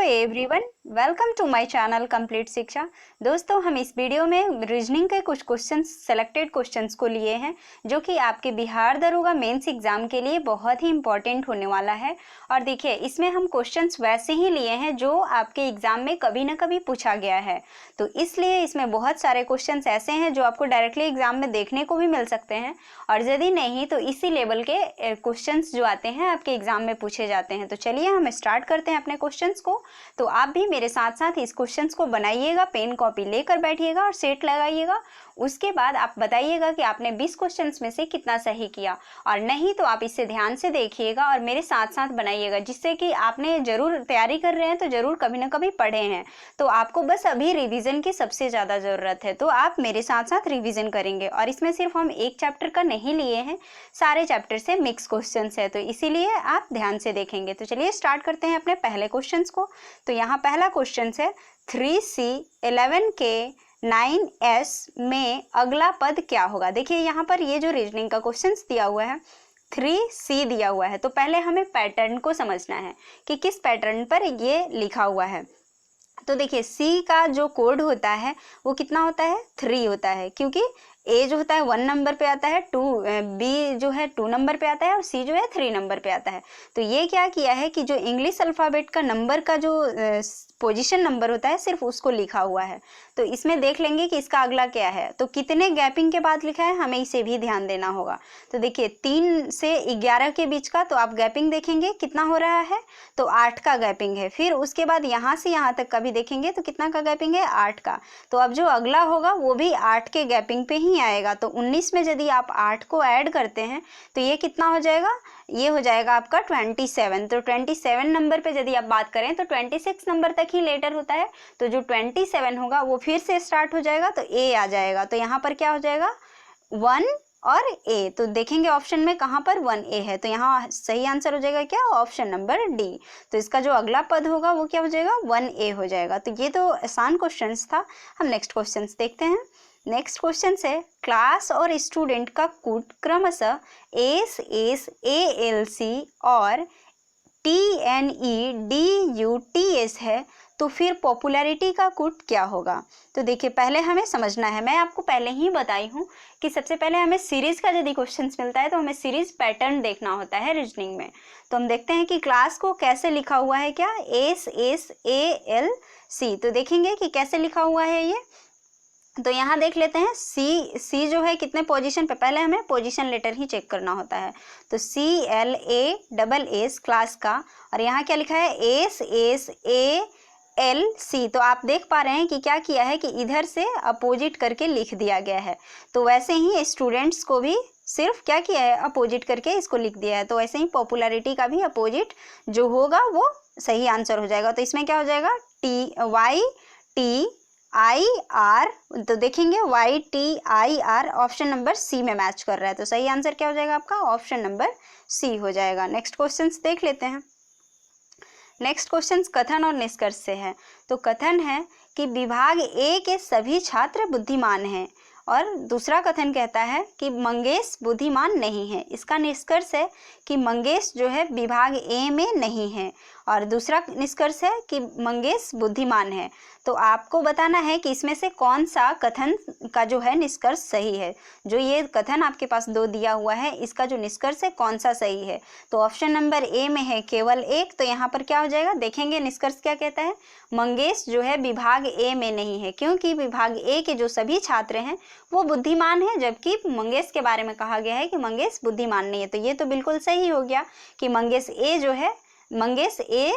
Everyone, welcome to my channel complete Shiksha. दोस्तों, हम इस वीडियो में रीजनिंग के कुछ क्वेश्चंस, सेलेक्टेड क्वेश्चंस को लिए हैं जो कि आपके बिहार दरोगा मेंस एग्जाम के लिए बहुत ही इंपॉर्टेंट होने वाला है। और देखिए, इसमें हम क्वेश्चंस वैसे ही लिए हैं जो आपके एग्जाम में कभी ना कभी पूछा गया है, तो इसलिए इसमें बहुत सारे क्वेश्चंस ऐसे हैं जो आपको डायरेक्टली एग्जाम में देखने को भी मिल सकते हैं, और यदि नहीं तो इसी लेवल के क्वेश्चंस जो आते हैं आपके एग्जाम में पूछे जाते हैं। तो चलिए हम स्टार्ट करते हैं अपने क्वेश्चंस को। तो आप भी मेरे साथ साथ इस क्वेश्चंस को बनाइएगा, पेन कॉपी लेकर बैठिएगा और सेट लगाइएगा। उसके बाद आप बताइएगा कि आपने 20 क्वेश्चंस में से कितना सही किया, और नहीं तो आप इसे ध्यान से देखिएगा और मेरे साथ साथ बनाइएगा, जिससे कि आपने जरूर तैयारी कर रहे हैं तो जरूर कभी ना कभी पढ़े हैं, तो आपको बस अभी रिवीजन की सबसे ज़्यादा ज़रूरत है। तो आप मेरे साथ साथ रिवीजन करेंगे, और इसमें सिर्फ हम एक चैप्टर का नहीं लिए हैं, सारे चैप्टर से मिक्स क्वेश्चंस है, तो इसीलिए आप ध्यान से देखेंगे। तो चलिए स्टार्ट करते हैं अपने पहले क्वेश्चंस को। तो यहाँ पहला क्वेश्चन है 3C 11K 9S में अगला पद क्या होगा। देखिए यहाँ पर ये जो रीजनिंग का क्वेश्चन दिया हुआ है 3C दिया हुआ है, तो पहले हमें पैटर्न को समझना है कि किस पैटर्न पर ये लिखा हुआ है। तो देखिए, C का जो कोड होता है वो कितना होता है, 3 होता है, क्योंकि A जो होता है 1 नंबर पे आता है, B जो है 2 नंबर पे आता है, और C जो है 3 नंबर पे आता है। तो ये क्या किया है कि जो इंग्लिश अल्फ़ाबेट का नंबर का जो पोजीशन नंबर होता है सिर्फ उसको लिखा हुआ है। तो इसमें देख लेंगे कि इसका अगला क्या है, तो कितने गैपिंग के बाद लिखा है हमें इसे भी ध्यान देना होगा। तो देखिए 3 से 11 के बीच का, तो आप गैपिंग देखेंगे कितना हो रहा है, तो 8 का गैपिंग है। फिर उसके बाद यहाँ से यहाँ तक का भी देखेंगे तो कितना का गैपिंग है, 8 का। तो अब जो अगला होगा वो भी 8 के गैपिंग पे ही आएगा। तो 19 में यदि आप 8 को ऐड करते हैं तो ये कितना हो जाएगा, ये हो जाएगा आपका 27। तो 27 नंबर पे यदि आप बात करें तो 26 नंबर तक ही लेटर होता है, तो जो 27 होगा वो फिर से स्टार्ट हो जाएगा, तो ए आ जाएगा। तो यहाँ पर क्या हो जाएगा, 1 और ए। तो देखेंगे ऑप्शन में कहाँ पर 1A है, तो यहाँ सही आंसर हो जाएगा क्या, ऑप्शन नंबर डी। तो इसका जो अगला पद होगा वो क्या हो जाएगा, 1A हो जाएगा। तो ये तो आसान क्वेश्चन था। हम नेक्स्ट क्वेश्चन देखते हैं। नेक्स्ट क्वेश्चन है क्लास और स्टूडेंट का कूट क्रमशः SSALC और TNEDUTS है, तो फिर पॉपुलैरिटी का कूट क्या होगा। तो देखिए, पहले हमें समझना है, मैं आपको पहले ही बताई हूँ कि सबसे पहले हमें सीरीज का यदि क्वेश्चंस मिलता है तो हमें सीरीज पैटर्न देखना होता है रीजनिंग में। तो हम देखते हैं कि क्लास को कैसे लिखा हुआ है, क्या SSALC। तो देखेंगे कि कैसे लिखा हुआ है ये। तो यहाँ देख लेते हैं, सी जो है कितने पोजीशन पे, पहले हमें पोजीशन लेटर ही चेक करना होता है। तो CLASS क्लास का, और यहाँ क्या लिखा है, SSALC। तो आप देख पा रहे हैं कि क्या किया है कि इधर से अपोजिट करके लिख दिया गया है। तो वैसे ही स्टूडेंट्स को भी सिर्फ क्या किया है, अपोजिट करके इसको लिख दिया है। तो वैसे ही पॉपुलैरिटी का भी अपोजिट जो होगा वो सही आंसर हो जाएगा। तो इसमें क्या हो जाएगा, YTIR। तो देखेंगे YTIR ऑप्शन नंबर सी में मैच कर रहा है, तो सही आंसर क्या हो जाएगा आपका, ऑप्शन नंबर सी हो जाएगा। नेक्स्ट क्वेश्चन देख लेते हैं। नेक्स्ट क्वेश्चन कथन और निष्कर्ष से है। तो कथन है कि विभाग ए के सभी छात्र बुद्धिमान हैं, और दूसरा कथन कहता है कि मंगेश बुद्धिमान नहीं है। इसका निष्कर्ष है कि मंगेश जो है विभाग ए में नहीं है, और दूसरा निष्कर्ष है कि मंगेश बुद्धिमान है। तो आपको बताना है कि इसमें से कौन सा कथन का जो है निष्कर्ष सही है। जो ये कथन आपके पास 2 दिया हुआ है, इसका जो निष्कर्ष है कौन सा सही है। तो ऑप्शन नंबर ए में है केवल 1, तो यहाँ पर क्या हो जाएगा, देखेंगे निष्कर्ष क्या कहता है, मंगेश जो है विभाग ए में नहीं है, क्योंकि विभाग ए के जो सभी छात्र हैं वो बुद्धिमान है, जबकि मंगेश के बारे में कहा गया है कि मंगेश बुद्धिमान नहीं है। तो ये तो बिल्कुल सही हो गया कि मंगेश ए जो है, मंगेश ए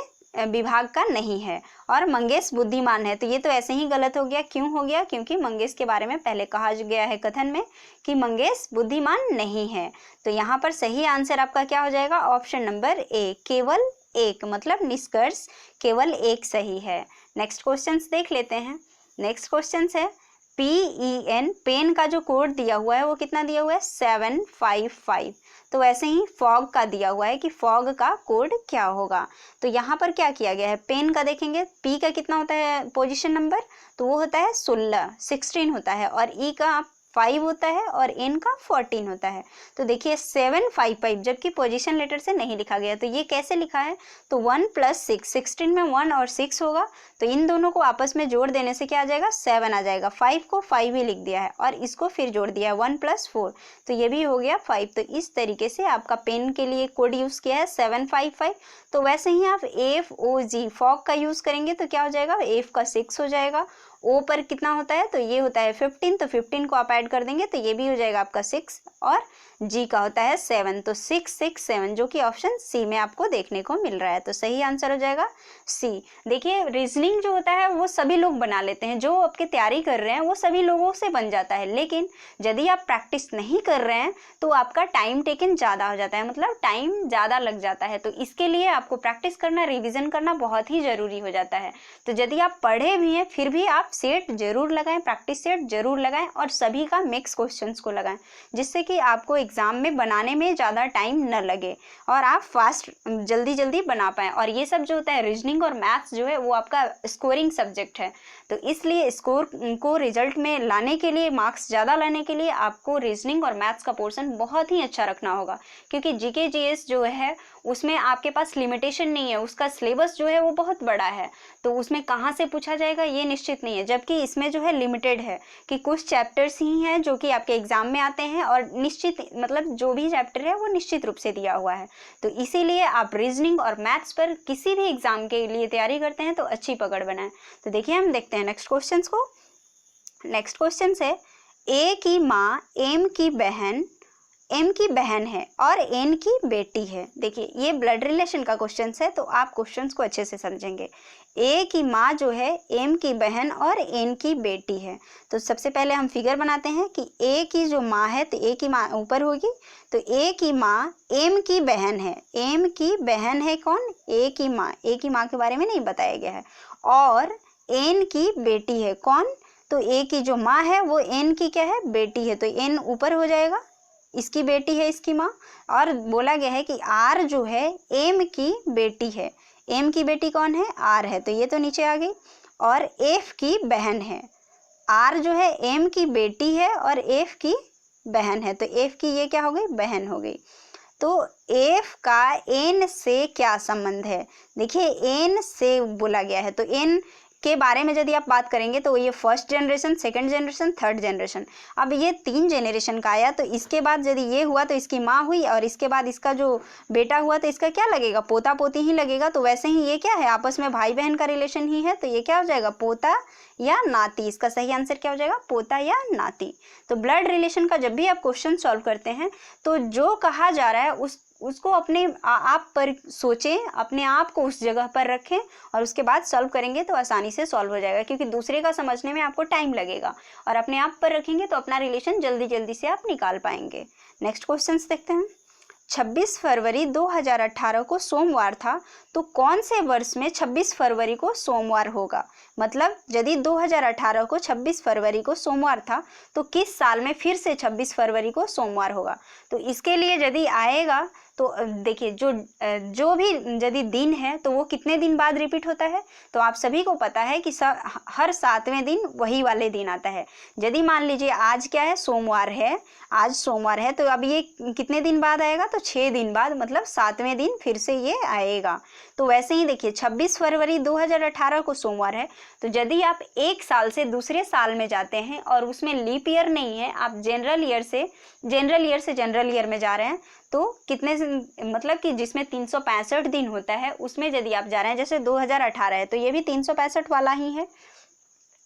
विभाग का नहीं है और मंगेश बुद्धिमान है। तो ये तो ऐसे ही गलत हो गया। क्यों हो गया, क्योंकि मंगेश के बारे में पहले कहा गया है कथन में कि मंगेश बुद्धिमान नहीं है। तो यहाँ पर सही आंसर आपका क्या हो जाएगा, ऑप्शन नंबर ए, केवल 1, मतलब निष्कर्ष केवल 1 सही है। नेक्स्ट क्वेश्चन देख लेते हैं। नेक्स्ट क्वेश्चन है PEN, पेन का जो कोड दिया हुआ है वो कितना दिया हुआ है, 755। तो वैसे ही फॉग का दिया हुआ है कि फॉग का कोड क्या होगा। तो यहाँ पर क्या किया गया है, पेन का देखेंगे, P का कितना होता है पोजीशन नंबर, तो वो होता है 16 होता है, और E का 5 होता है और n का 14 होता है। तो देखिए 755, जबकि पोजीशन लेटर से नहीं लिखा गया, तो ये कैसे लिखा है, तो 1 + 6, 16 में 1 और 6 होगा, तो इन दोनों को आपस में जोड़ देने से क्या आ जाएगा, 7 आ जाएगा। 5 को 5 ही लिख दिया है और इसको फिर जोड़ दिया है 1 + 4, तो ये भी हो गया 5। तो इस तरीके से आपका पेन के लिए कोड यूज़ किया है 755। तो वैसे ही आप FOG फॉग का यूज़ करेंगे तो क्या हो जाएगा, F का 6 हो जाएगा, O पर कितना होता है, तो ये होता है 15, तो 15 को आप ऐड कर देंगे तो ये भी हो जाएगा आपका 6, और G का होता है 7, तो 6 6 7, जो कि ऑप्शन C में आपको देखने को मिल रहा है। तो सही आंसर हो जाएगा C। देखिए रीजनिंग जो होता है वो सभी लोग बना लेते हैं, जो आपकी तैयारी कर रहे हैं वो सभी लोगों से बन जाता है, लेकिन यदि आप प्रैक्टिस नहीं कर रहे हैं तो आपका टाइम टेकन ज़्यादा हो जाता है, मतलब टाइम ज़्यादा लग जाता है। तो इसके लिए आपको प्रैक्टिस करना, रिविज़न करना बहुत ही ज़रूरी हो जाता है। तो यदि आप पढ़े भी हैं फिर भी आप सेट जरूर लगाएं, प्रैक्टिस सेट जरूर लगाएं और सभी का मिक्स क्वेश्चंस को लगाएं, जिससे कि आपको एग्जाम में बनाने में ज़्यादा टाइम न लगे और आप फास्ट जल्दी जल्दी बना पाएं। और ये सब जो होता है रीजनिंग और मैथ्स जो है वो आपका स्कोरिंग सब्जेक्ट है, तो इसलिए स्कोर को रिजल्ट में लाने के लिए, मार्क्स ज़्यादा लाने के लिए आपको रीजनिंग और मैथ्स का पोर्शन बहुत ही अच्छा रखना होगा, क्योंकि जीके जीएस जो है उसमें आपके पास लिमिटेशन नहीं है, उसका सिलेबस जो है वो बहुत बड़ा है, तो उसमें कहाँ से पूछा जाएगा ये निश्चित नहीं है। जबकि इसमें जो है लिमिटेड है कि कुछ चैप्टर्स ही हैं जो कि आपके एग्जाम में आते हैं और निश्चित, मतलब जो भी चैप्टर है वो निश्चित रूप से दिया हुआ है। तो इसीलिए आप रीजनिंग और मैथ्स पर किसी भी एग्जाम के लिए तैयारी करते हैं तो अच्छी पकड़ बनाएं। तो देखिए हम देखते हैं नेक्स्ट क्वेश्चन को। नेक्स्ट क्वेश्चन है, ए की माँ एम की बहन है और एन की बेटी है। देखिए ये ब्लड रिलेशन का क्वेश्चन है, तो आप क्वेश्चंस को अच्छे से समझेंगे। ए की माँ जो है एम की बहन और एन की बेटी है। तो सबसे पहले हम फिगर बनाते हैं कि ए की जो माँ है, तो ए की माँ ऊपर होगी, तो ए की माँ एम की बहन है। एम की बहन है कौन, ए की माँ। ए की माँ के बारे में नहीं बताया गया है। और एन की बेटी है कौन, तो ए की जो माँ है वो एन की क्या है, बेटी है, तो एन ऊपर हो जाएगा, इसकी बेटी है इसकी माँ। और बोला गया है कि आर जो है एम की बेटी है। एम की बेटी कौन है, आर है, तो ये तो नीचे आ गई। और एफ की बहन है। आर जो है एम की बेटी है और एफ की बहन है, तो एफ की ये क्या हो गई, बहन हो गई। तो एफ का एन से क्या संबंध है, देखिए एन से बोला गया है, तो एन के बारे में यदि आप बात करेंगे तो ये first generation, second generation, third generation. अब ये 3 जनरेशन का आया, तो इसके बाद यदि ये हुआ तो इसकी माँ हुई, और इसके बाद इसका जो बेटा हुआ तो इसका क्या लगेगा, पोता पोती ही लगेगा। तो वैसे ही ये क्या है, आपस में भाई बहन का रिलेशन ही है, तो ये क्या हो जाएगा, पोता या नाती। इसका सही आंसर क्या हो जाएगा, पोता या नाती। तो ब्लड रिलेशन का जब भी आप क्वेश्चन सॉल्व करते हैं तो जो कहा जा रहा है उसको अपने आप पर सोचें, अपने आप को उस जगह पर रखें और उसके बाद सॉल्व करेंगे तो आसानी से सॉल्व हो जाएगा, क्योंकि दूसरे का समझने में आपको टाइम लगेगा और अपने आप पर रखेंगे तो अपना रिलेशन जल्दी जल्दी से आप निकाल पाएंगे। नेक्स्ट क्वेश्चन देखते हैं। 26 फरवरी 2018 को सोमवार था, तो कौन से वर्ष में 26 फरवरी को सोमवार होगा। मतलब यदि 2018 को 26 फरवरी को सोमवार था तो किस साल में फिर से 26 फरवरी को सोमवार होगा। तो इसके लिए यदि आएगा तो देखिए जो भी यदि दिन है तो वो कितने दिन बाद रिपीट होता है, तो आप सभी को पता है कि हर 7वें दिन वही वाले दिन आता है। यदि मान लीजिए आज क्या है, सोमवार है, आज सोमवार है, तो अब ये कितने दिन बाद आएगा, तो 6 दिन बाद, मतलब 7वें दिन फिर से ये आएगा। तो वैसे ही देखिए 26 फरवरी 2018 को सोमवार है, तो यदि आप एक साल से दूसरे साल में जाते हैं और उसमें लीप ईयर नहीं है, आप जनरल ईयर से जनरल ईयर में जा रहे हैं, तो कितने, मतलब कि जिसमें 365 दिन होता है उसमें यदि आप जा रहे हैं, जैसे 2018 है तो ये भी 365 वाला ही है।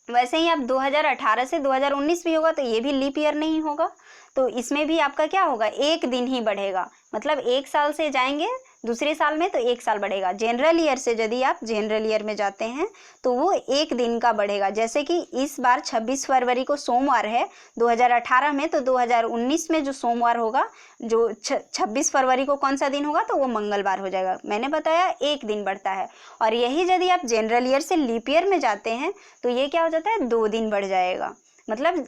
वैसे ही आप 2018 से 2019 भी होगा तो ये भी लीप ईयर नहीं होगा, तो इसमें भी आपका क्या होगा, एक दिन ही बढ़ेगा। मतलब एक साल से जाएंगे दूसरे साल में तो एक साल बढ़ेगा। जनरल ईयर से यदि आप जनरल ईयर में जाते हैं तो वो एक दिन का बढ़ेगा। जैसे कि इस बार 26 फरवरी को सोमवार है 2018 में, तो 2019 में जो सोमवार होगा, जो 26 फरवरी को कौन सा दिन होगा, तो वो मंगलवार हो जाएगा। मैंने बताया एक दिन बढ़ता है। और यही यदि आप जनरल ईयर से लीप ईयर में जाते हैं तो ये क्या हो जाता है, 2 दिन बढ़ जाएगा। मतलब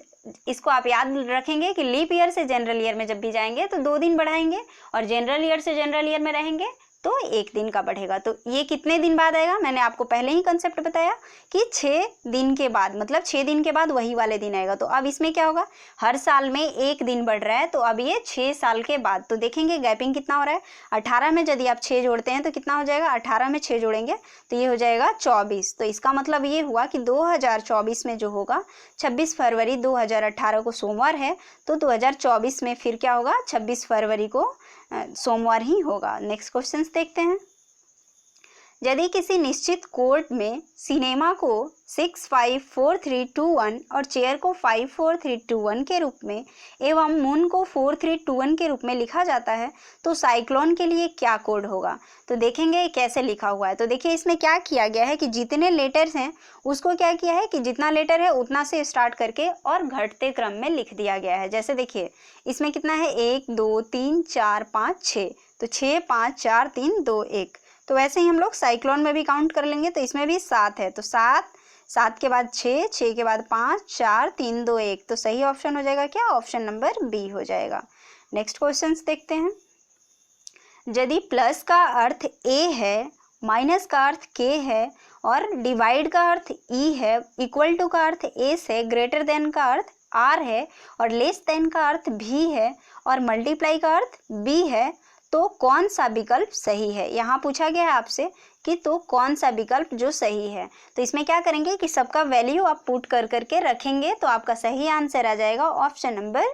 इसको आप याद रखेंगे कि लीप ईयर से जनरल ईयर में जब भी जाएंगे तो 2 दिन बढ़ाएंगे, और जनरल ईयर से जनरल ईयर में रहेंगे तो 1 दिन का बढ़ेगा। तो ये कितने दिन बाद आएगा, मैंने आपको पहले ही कंसेप्ट बताया कि 6 दिन के बाद, मतलब 6 दिन के बाद वही वाले दिन आएगा। तो अब इसमें क्या होगा, हर साल में 1 दिन बढ़ रहा है, तो अब ये 6 साल के बाद। तो देखेंगे गैपिंग कितना हो रहा है, 18 में यदि आप 6 जोड़ते हैं तो कितना हो जाएगा, 18 में 6 जोड़ेंगे तो ये हो जाएगा 24। तो इसका मतलब ये हुआ कि 2024 में जो होगा 26 फरवरी 2018 को सोमवार है, तो 2024 में फिर क्या होगा, 26 फरवरी को सोमवार ही होगा। नेक्स्ट क्वेश्चन देखते हैं। यदि किसी निश्चित कोड में सिनेमा को 654321 और चेयर को 54321 के रूप में एवं मून को 4321 के रूप में लिखा जाता है तो साइक्लोन के लिए क्या कोड होगा। तो देखेंगे कैसे लिखा हुआ है। तो देखिए इसमें क्या किया गया है कि जितने लेटर्स हैं उसको क्या किया है कि जितना लेटर है उतना से स्टार्ट करके और घटते क्रम में लिख दिया गया है। जैसे देखिए इसमें कितना है, 1 2 3 4 5 6, तो 6 5 4 3 2 1। तो वैसे ही हम लोग साइक्लोन में भी काउंट कर लेंगे, तो इसमें भी 7 है, तो 7 के बाद 6 के बाद 5 4 3 2 1। तो सही ऑप्शन हो जाएगा क्या, ऑप्शन नंबर बी हो जाएगा। नेक्स्ट क्वेश्चन देखते हैं। यदि प्लस का अर्थ ए है, माइनस का अर्थ के है और डिवाइड का अर्थ ई है, इक्वल टू का अर्थ एस है, ग्रेटर देन का अर्थ आर है और लेस देन का अर्थ भी है और मल्टीप्लाई का अर्थ बी है, तो कौन सा विकल्प सही है। यहाँ पूछा गया है आपसे कि तो कौन सा विकल्प जो सही है। तो इसमें क्या करेंगे कि सबका वैल्यू आप पुट कर करके रखेंगे तो आपका सही आंसर आ जाएगा ऑप्शन नंबर,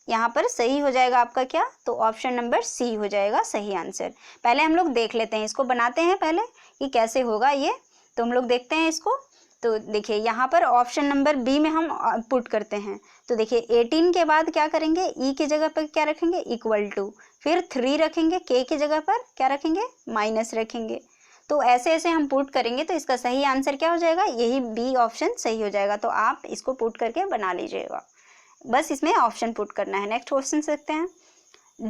यहाँ पर सही हो जाएगा आपका क्या, तो ऑप्शन नंबर सी हो जाएगा सही आंसर। पहले हम लोग देख लेते हैं, इसको बनाते हैं पहले कि कैसे होगा ये। तो हम लोग देखते हैं इसको। तो देखिए यहाँ पर ऑप्शन नंबर बी में हम पुट करते हैं। तो देखिए 18 के बाद क्या करेंगे, ई की जगह पर क्या रखेंगे, इक्वल टू, फिर 3 रखेंगे, के की जगह पर क्या रखेंगे, माइनस रखेंगे। तो ऐसे ऐसे हम पुट करेंगे तो इसका सही आंसर क्या हो जाएगा, यही बी ऑप्शन सही हो जाएगा। तो आप इसको पुट करके बना लीजिएगा, बस इसमें ऑप्शन पुट करना है। नेक्स्ट क्वेश्चन देखते हैं।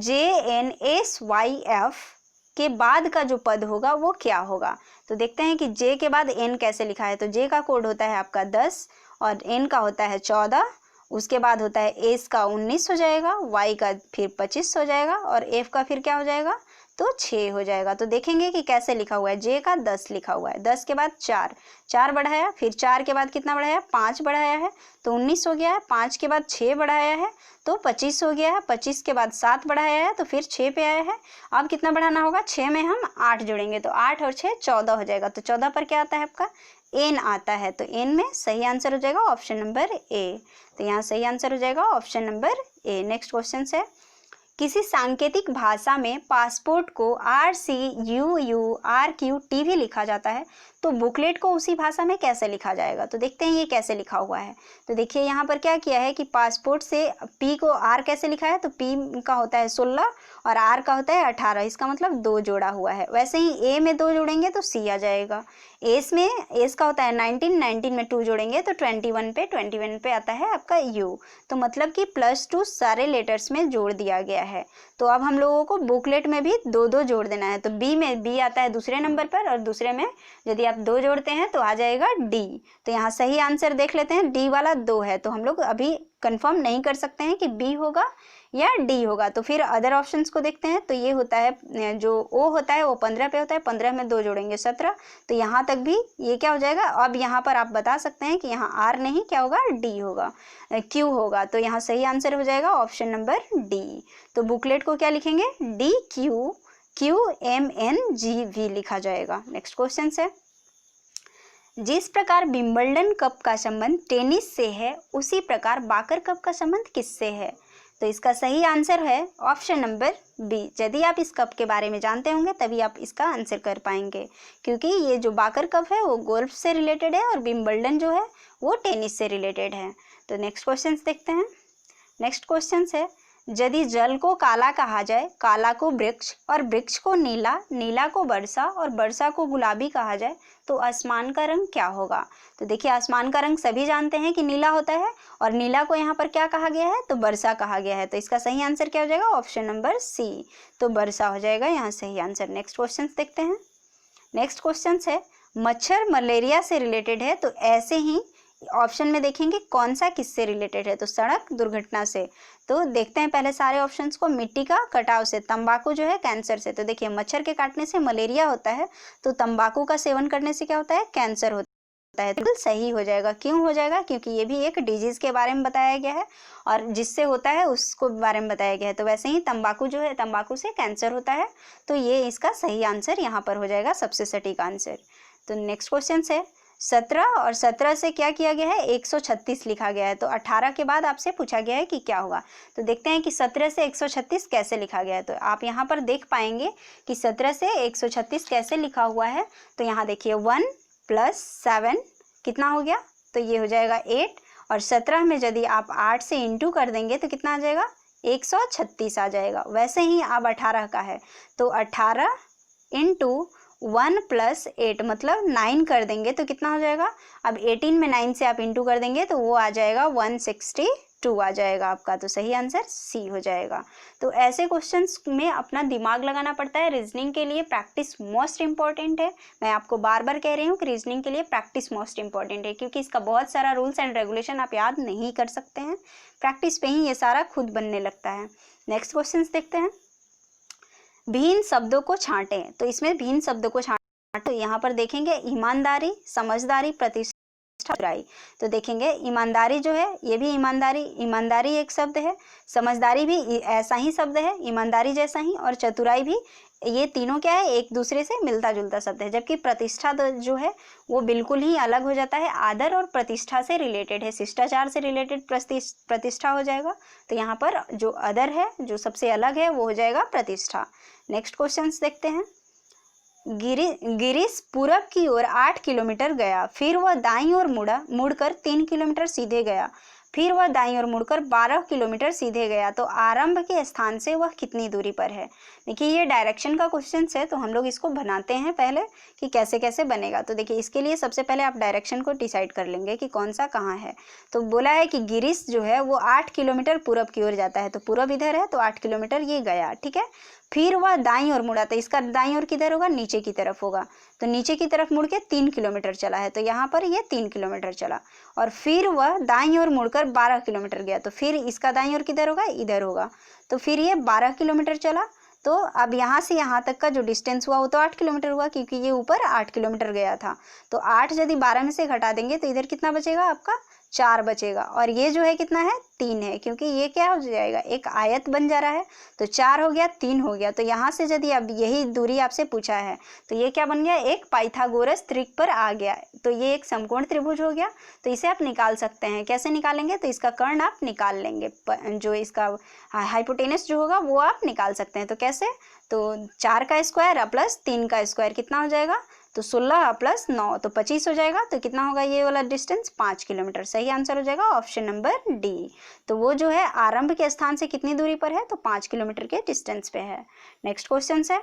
JNSYF के बाद का जो पद होगा वो क्या होगा। तो देखते हैं कि जे के बाद एन कैसे लिखा है। तो जे का कोड होता है आपका 10 और एन का होता है 14, उसके बाद होता है एस का 19 हो जाएगा, वाई का फिर 25 हो जाएगा और एफ का फिर क्या हो जाएगा, तो 6 हो जाएगा। तो देखेंगे कि कैसे लिखा हुआ है। जे का 10 लिखा हुआ है, 10 के बाद 4 बढ़ाया, फिर 4 के बाद कितना बढ़ाया, 5 बढ़ाया है तो 19 हो गया है, 5 के बाद 6 बढ़ाया है तो 25 हो गया है, 25 के बाद 7 बढ़ाया है तो फिर 6 पे आया है। अब कितना बढ़ाना होगा, 6 में हम 8 जोड़ेंगे तो 8 और 6 14 हो जाएगा। तो 14 पर क्या आता है आपका, एन आता है। तो एन में सही आंसर हो जाएगा ऑप्शन नंबर ए। तो यहाँ सही आंसर हो जाएगा option number A. Next question है। किसी सांकेतिक भाषा में पासपोर्ट को RCUURQ भी लिखा जाता है तो बुकलेट को उसी भाषा में कैसे लिखा जाएगा। तो देखते हैं ये कैसे लिखा हुआ है। तो देखिए यहाँ पर क्या किया है कि पासपोर्ट से पी को आर कैसे लिखा है, तो पी का होता है 16 और आर का होता है 18, इसका मतलब 2 जोड़ा हुआ है। वैसे ही ए में 2 जोड़ेंगे तो सी आ जाएगा। एस में एस का होता है 19 में 2 जोड़ेंगे तो 21 पे आता है आपका यू। तो मतलब कि +2 सारे लेटर्स में जोड़ दिया गया है। तो अब हम लोगों को बुकलेट में भी 2 जोड़ देना है। तो बी में बी आता है दूसरे नंबर पर और दूसरे में यदि आप 2 जोड़ते हैं तो आ जाएगा डी। तो यहाँ सही आंसर देख लेते हैं, डी वाला 2 है। तो हम लोग अभी कंफर्म नहीं कर सकते हैं कि बी होगा या डी होगा। तो फिर अदर ऑप्शंस को देखते हैं। तो ये होता है जो ओ होता है वो 15 पे होता है, 15 में 2 जोड़ेंगे 17। तो यहाँ तक भी ये क्या हो जाएगा। अब यहाँ पर आप बता सकते हैं कि यहाँ आर नहीं क्या होगा, डी होगा, क्यू होगा। तो यहाँ सही आंसर हो जाएगा ऑप्शन नंबर डी। तो बुकलेट को क्या लिखेंगे, DQQMNGV लिखा जाएगा। नेक्स्ट क्वेश्चन है। जिस प्रकार विंबलडन कप का संबंध टेनिस से है उसी प्रकार बाकर कप का संबंध किससे है। तो इसका सही आंसर है ऑप्शन नंबर बी। यदि आप इस कप के बारे में जानते होंगे तभी आप इसका आंसर कर पाएंगे, क्योंकि ये जो बाकर कप है वो गोल्फ से रिलेटेड है और विंबलडन जो है वो टेनिस से रिलेटेड है। तो नेक्स्ट क्वेश्चन देखते हैं। नेक्स्ट क्वेश्चन है। यदि जल को काला कहा जाए, काला को वृक्ष और वृक्ष को नीला, नीला को वर्षा और वर्षा को गुलाबी कहा जाए तो आसमान का रंग क्या होगा। तो देखिए आसमान का रंग सभी जानते हैं कि नीला होता है और नीला को यहाँ पर क्या कहा गया है, तो वर्षा कहा गया है। तो इसका सही आंसर क्या हो जाएगा, ऑप्शन नंबर सी। तो वर्षा हो जाएगा यहाँ सही आंसर। नेक्स्ट क्वेश्चन देखते हैं। नेक्स्ट क्वेश्चन है। मच्छर मलेरिया से रिलेटेड है तो ऐसे ही ऑप्शन में देखेंगे कौन सा किससे रिलेटेड है, तो सड़क दुर्घटना से। तो देखते हैं पहले सारे ऑप्शंस को। मिट्टी का कटाव से, तंबाकू जो है कैंसर से। तो देखिए मच्छर के काटने से मलेरिया होता है, तो तंबाकू का सेवन करने से क्या होता है, कैंसर होता है। तो बिल्कुल सही हो जाएगा। क्यों हो जाएगा, क्योंकि ये भी एक डिजीज के बारे में बताया गया है और जिससे होता है उसको बारे में बताया गया है। तो वैसे ही तंबाकू जो है, तंबाकू से कैंसर होता है, तो ये इसका सही आंसर यहाँ पर हो जाएगा, सबसे सटीक आंसर। तो नेक्स्ट क्वेश्चन है 17 और 17 से क्या किया गया है, 136 लिखा गया है। तो 18 के बाद आपसे पूछा गया है कि क्या होगा। तो देखते हैं कि 17 से 136 कैसे लिखा गया है। तो आप यहाँ पर देख पाएंगे कि 17 से 136 कैसे लिखा हुआ है। तो यहाँ देखिए 1 + 7 कितना हो गया, तो ये हो जाएगा 8, और 17 में यदि आप 8 से इंटू कर देंगे तो कितना आ जाएगा, 136 आ जाएगा। वैसे ही अब 18 का है, तो 18 × 1 + 8 मतलब 9 कर देंगे तो कितना हो जाएगा। अब 18 में 9 से आप इंटू कर देंगे तो वो आ जाएगा 162 आ जाएगा आपका। तो सही आंसर सी हो जाएगा। तो ऐसे क्वेश्चंस में अपना दिमाग लगाना पड़ता है। रीजनिंग के लिए प्रैक्टिस मोस्ट इंपॉर्टेंट है। मैं आपको बार बार कह रही हूँ कि रीजनिंग के लिए प्रैक्टिस मोस्ट इंपॉर्टेंट है, क्योंकि इसका बहुत सारा रूल्स एंड रेगुलेशन आप याद नहीं कर सकते हैं। प्रैक्टिस पे ही ये सारा खुद बनने लगता है। नेक्स्ट क्वेश्चन देखते हैं। भिन्न शब्दों को छांटें। तो इसमें भिन्न शब्दों को छांटें, तो यहाँ पर देखेंगे ईमानदारी, समझदारी, प्रतिष्ठा, बुराई। तो देखेंगे ईमानदारी जो है, ये भी ईमानदारी, ईमानदारी एक शब्द है, समझदारी भी ऐसा ही शब्द है, ईमानदारी जैसा ही, और चतुराई भी, ये तीनों क्या है, एक दूसरे से मिलता जुलता शब्द है। जबकि प्रतिष्ठा जो है वो बिल्कुल ही अलग हो जाता है, आदर और प्रतिष्ठा से रिलेटेड है, शिष्टाचार से रिलेटेड प्रतिष्ठा हो जाएगा। तो यहाँ पर जो अदर है, जो सबसे अलग है, वो हो जाएगा प्रतिष्ठा। नेक्स्ट क्वेश्चन देखते हैं। गिरीश पूरब की ओर 8 किलोमीटर गया, फिर वह दाईं ओर मुड़कर 3 किलोमीटर सीधे गया, फिर वह दाईं ओर मुड़कर 12 किलोमीटर सीधे गया। तो आरंभ के स्थान से वह कितनी दूरी पर है। देखिए ये डायरेक्शन का क्वेश्चन है, तो हम लोग इसको बनाते हैं पहले कि कैसे कैसे बनेगा। तो देखिए इसके लिए सबसे पहले आप डायरेक्शन को डिसाइड कर लेंगे कि कौन सा कहाँ है। तो बोला है कि गिरीश जो है वो 8 किलोमीटर पूरब की ओर जाता है, तो पूरब इधर है, तो 8 किलोमीटर ये गया, ठीक है। फिर वह दाईं ओर मुड़ा, तो इसका दाईं ओर किधर होगा, नीचे की तरफ होगा, तो नीचे की तरफ मुड़ के 3 किलोमीटर चला है, तो यहाँ पर ये 3 किलोमीटर चला। और फिर वह दाईं ओर मुड़कर 12 किलोमीटर गया, तो फिर इसका दाईं ओर किधर होगा, इधर होगा, तो फिर ये 12 किलोमीटर चला। तो अब यहाँ से यहाँ तक का जो डिस्टेंस हुआ वो तो 8 किलोमीटर हुआ, क्योंकि ये ऊपर 8 किलोमीटर गया था। तो 8 यदि 12 में से घटा देंगे तो इधर कितना बचेगा आपका, 4 बचेगा। और ये जो है कितना है, 3 है, क्योंकि ये क्या हो जाएगा, एक आयत बन जा रहा है। तो 4 हो गया, 3 हो गया। तो यहाँ से यदि अब यही दूरी आपसे पूछा है तो ये क्या बन गया, एक पाइथागोरस त्रिक पर आ गया। तो ये एक समकोण त्रिभुज हो गया। तो इसे आप निकाल सकते हैं। कैसे निकालेंगे, तो इसका कर्ण आप निकाल लेंगे, जो इसका हाइपोटेनस जो होगा वो आप निकाल सकते हैं। तो कैसे, तो 4 का स्क्वायर प्लस 3 का स्क्वायर कितना हो जाएगा, तो 16 + 9 तो 25 हो जाएगा। तो कितना होगा ये वाला डिस्टेंस, 5 किलोमीटर। सही आंसर हो जाएगा ऑप्शन नंबर डी। तो वो जो है आरंभ के स्थान से कितनी दूरी पर है, तो 5 किलोमीटर के डिस्टेंस पे है। नेक्स्ट क्वेश्चन है।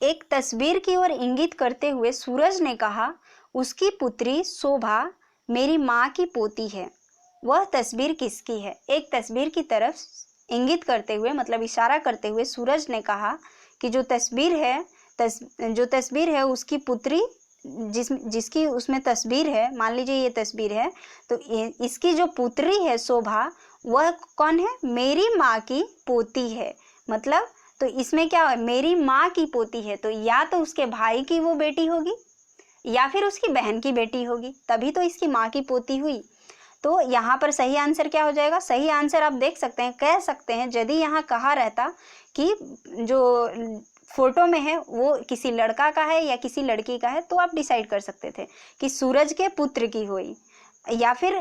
एक तस्वीर की ओर इंगित करते हुए सूरज ने कहा, उसकी पुत्री शोभा मेरी माँ की पोती है। वह तस्वीर किसकी है। एक तस्वीर की तरफ इंगित करते हुए मतलब इशारा करते हुए सूरज ने कहा कि जो तस्वीर है उसकी पुत्री जिसकी उसमें तस्वीर है, मान लीजिए ये तस्वीर है, तो इसकी जो पुत्री है शोभा, वह कौन है, मेरी माँ की पोती है। मतलब तो इसमें क्या है, मेरी माँ की पोती है, तो या तो उसके भाई की वो बेटी होगी या फिर उसकी बहन की बेटी होगी, तभी तो इसकी माँ की पोती हुई। तो यहाँ पर सही आंसर क्या हो जाएगा, सही आंसर आप देख सकते हैं, कह सकते हैं यदि यहाँ कहा रहता कि जो फोटो में है वो किसी लड़का का है या किसी लड़की का है, तो आप डिसाइड कर सकते थे कि सूरज के पुत्र की हुई, या फिर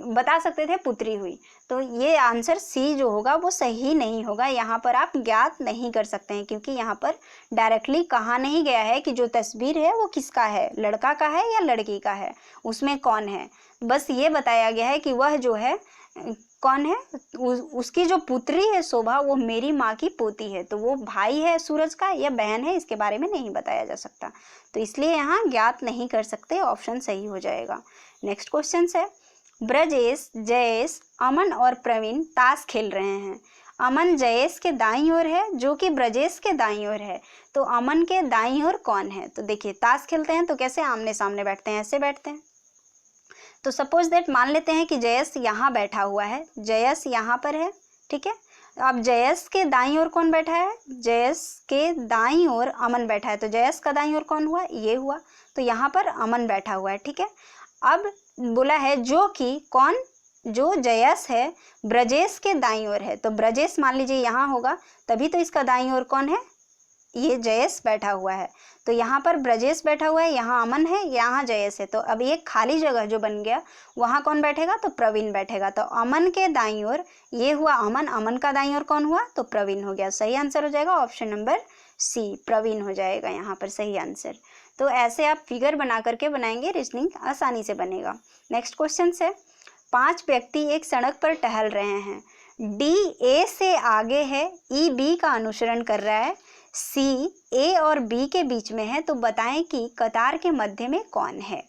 बता सकते थे पुत्री हुई। तो ये आंसर सी जो होगा वो सही नहीं होगा। यहाँ पर आप ज्ञात नहीं कर सकते हैं, क्योंकि यहाँ पर डायरेक्टली कहा नहीं गया है कि जो तस्वीर है वो किसका है, लड़का का है या लड़की का है, उसमें कौन है। बस ये बताया गया है कि वह जो है कौन है, उसकी जो पुत्री है शोभा, वो मेरी माँ की पोती है। तो वो भाई है सूरज का या बहन है, इसके बारे में नहीं बताया जा सकता, तो इसलिए यहाँ ज्ञात नहीं कर सकते, ऑप्शन सही हो जाएगा। नेक्स्ट क्वेश्चन है। ब्रजेश, जयेश, अमन और प्रवीण ताश खेल रहे हैं। अमन जयेश के दाईं ओर है, जो कि ब्रजेश के दाईं ओर है। तो अमन के दाईं ओर कौन है। तो देखिए ताश खेलते हैं तो कैसे आमने सामने बैठते हैं, ऐसे बैठते हैं। तो सपोज दैट मान लेते हैं कि जयस यहाँ बैठा हुआ है, जयस यहाँ पर है, ठीक है। अब जयस के दाईं ओर कौन बैठा है, जयस के दाईं ओर अमन बैठा है, तो जयस का दाईं ओर कौन हुआ, ये हुआ, तो यहाँ पर अमन बैठा हुआ है, ठीक है। अब बोला है जो कि कौन, जो जयस है ब्रजेश के दाईं ओर है, तो ब्रजेश मान लीजिए यहाँ होगा, तभी तो इसका दाईं ओर कौन है, ये जयस बैठा हुआ है। तो यहाँ पर ब्रजेश बैठा हुआ है, यहाँ अमन है, यहाँ जयस है, तो अब ये खाली जगह जो बन गया वहाँ कौन बैठेगा, तो प्रवीण बैठेगा। तो अमन के दाईं ओर ये हुआ अमन, अमन का दाईं ओर कौन हुआ, तो प्रवीण हो गया। सही आंसर हो जाएगा ऑप्शन नंबर सी, प्रवीण हो जाएगा यहाँ पर सही आंसर। तो ऐसे आप फिगर बना करके बनाएंगे, रीजनिंग आसानी से बनेगा। नेक्स्ट क्वेश्चन है, 5 व्यक्ति एक सड़क पर टहल रहे हैं, डी ए से आगे है, ई बी का अनुसरण कर रहा है, सी ए और बी के बीच में है, तो बताएं कि कतार के मध्य में कौन है।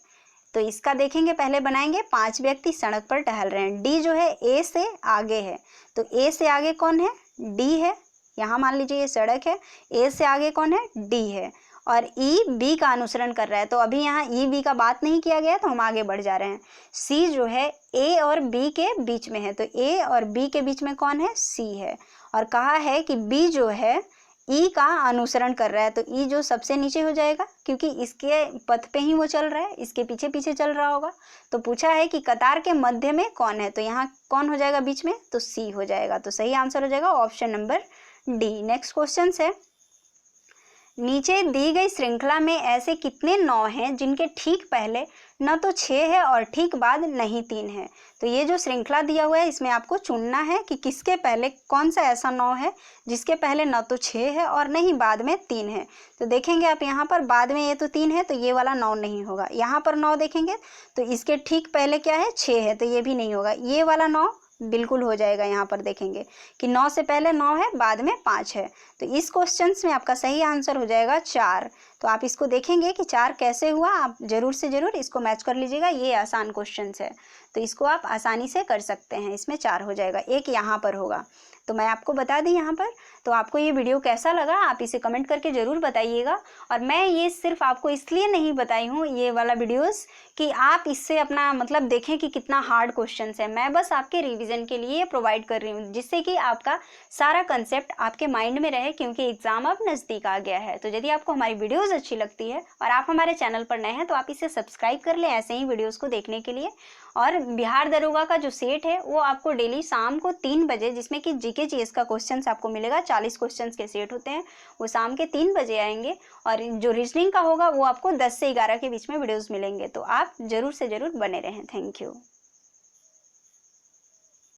तो इसका देखेंगे, पहले बनाएंगे। 5 व्यक्ति सड़क पर टहल रहे हैं, डी जो है ए से आगे है, तो ए से आगे कौन है, डी है। यहाँ मान लीजिए ये सड़क है, ए से आगे कौन है, डी है, और ई बी का अनुसरण कर रहा है, तो अभी यहाँ ई बी का बात नहीं किया गया, तो हम आगे बढ़ जा रहे हैं। सी जो है ए और बी के बीच में है, तो ए और बी के बीच में कौन है, सी है। और कहा है कि बी जो है ई का अनुसरण कर रहा है, तो ई जो सबसे नीचे हो जाएगा, क्योंकि इसके पथ पे ही वो चल रहा है, इसके पीछे पीछे चल रहा होगा। तो पूछा है कि कतार के मध्य में कौन है, तो यहाँ कौन हो जाएगा बीच में, तो सी हो जाएगा। तो सही आंसर हो जाएगा option number D. Next question है, नीचे दी गई श्रृंखला में ऐसे कितने 9 हैं जिनके ठीक पहले न तो 6 है और ठीक बाद नहीं 3 है। तो ये जो श्रृंखला दिया हुआ है इसमें आपको चुनना है कि किसके पहले कौन सा ऐसा 9 है जिसके पहले न तो 6 है और नहीं बाद में 3 है। तो देखेंगे आप यहाँ पर बाद में ये तो 3 है, तो ये वाला 9 नहीं होगा। यहाँ पर 9 देखेंगे तो इसके ठीक पहले क्या है, 6 है, तो ये भी नहीं होगा। ये वाला 9 बिल्कुल हो जाएगा। यहाँ पर देखेंगे कि 9 से पहले 9 है, बाद में 5 है, तो इस क्वेश्चन में आपका सही आंसर हो जाएगा 4। तो आप इसको देखेंगे कि 4 कैसे हुआ, आप जरूर से जरूर इसको मैच कर लीजिएगा। ये आसान क्वेश्चन है, तो इसको आप आसानी से कर सकते हैं। इसमें 4 हो जाएगा, एक यहाँ पर होगा। तो मैं आपको बता दी यहाँ पर। तो आपको ये वीडियो कैसा लगा आप इसे कमेंट करके ज़रूर बताइएगा। और मैं ये सिर्फ आपको इसलिए नहीं बताई हूँ ये वाला वीडियोस कि आप इससे अपना मतलब देखें कि कितना हार्ड क्वेश्चन है। मैं बस आपके रिवीजन के लिए प्रोवाइड कर रही हूँ, जिससे कि आपका सारा कंसेप्ट आपके माइंड में रहे, क्योंकि एग्जाम अब नज़दीक आ गया है। तो यदि आपको हमारी वीडियोज़ अच्छी लगती है और आप हमारे चैनल पर नए हैं तो आप इसे सब्सक्राइब कर लें ऐसे ही वीडियोज़ को देखने के लिए। और बिहार दरोगा का जो सेट है वो आपको डेली शाम को 3 बजे, जिसमें कि जीके जीएस का क्वेश्चंस आपको मिलेगा, 40 क्वेश्चंस के सेट होते हैं, वो शाम के 3 बजे आएंगे। और जो रीजनिंग का होगा वो आपको 10 से 11 के बीच में वीडियोस मिलेंगे। तो आप जरूर से जरूर बने रहें। Thank you.